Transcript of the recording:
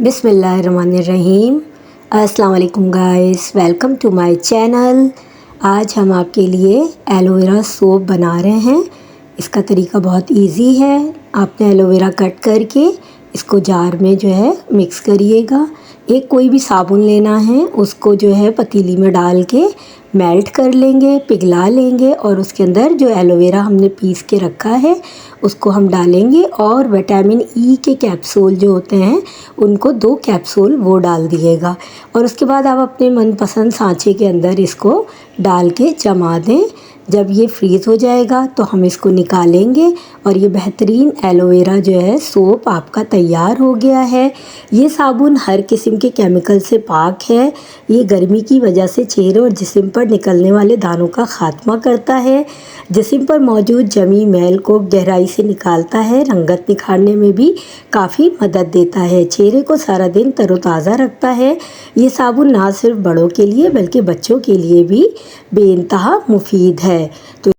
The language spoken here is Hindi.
बिस्मिल्लाहिर्रहमानिर्रहीम। अस्सलाम वालेकुम guys, welcome to my channel. आज हम आपके लिए एलोवेरा सोप बना रहे हैं। इसका तरीका बहुत इजी है। आपने एलोवेरा कट करके इसको जार में जो है मिक्स करिएगा। एक कोई भी साबुन लेना है, उसको जो है पतीली में डाल के मेल्ट कर लेंगे, पिघला लेंगे और उसके अंदर जो एलोवेरा हमने पीस के रखा है उसको हम डालेंगे और विटामिन ई के कैप्सूल जो होते हैं उनको 2 कैप्सूल वो डाल दिएगा और उसके बाद आप अपने मनपसंद सांचे के अंदर इसको डाल के जमा दें। जब ये फ्रीज़ हो जाएगा तो हम इसको निकालेंगे और ये बेहतरीन एलोवेरा जो है सोप आपका तैयार हो गया है। ये साबुन हर किस्म के केमिकल से पाक है। ये गर्मी की वजह से चेहरे और जिस्म पर निकलने वाले दानों का खात्मा करता है। जिस्म पर मौजूद जमी मैल को गहराई से निकालता है। रंगत निखारने में भी काफ़ी मदद देता है। चेहरे को सारा दिन तरोताज़ा रखता है। ये साबुन ना सिर्फ बड़ों के लिए बल्कि बच्चों के लिए भी बेइंतहा मुफीद है। तो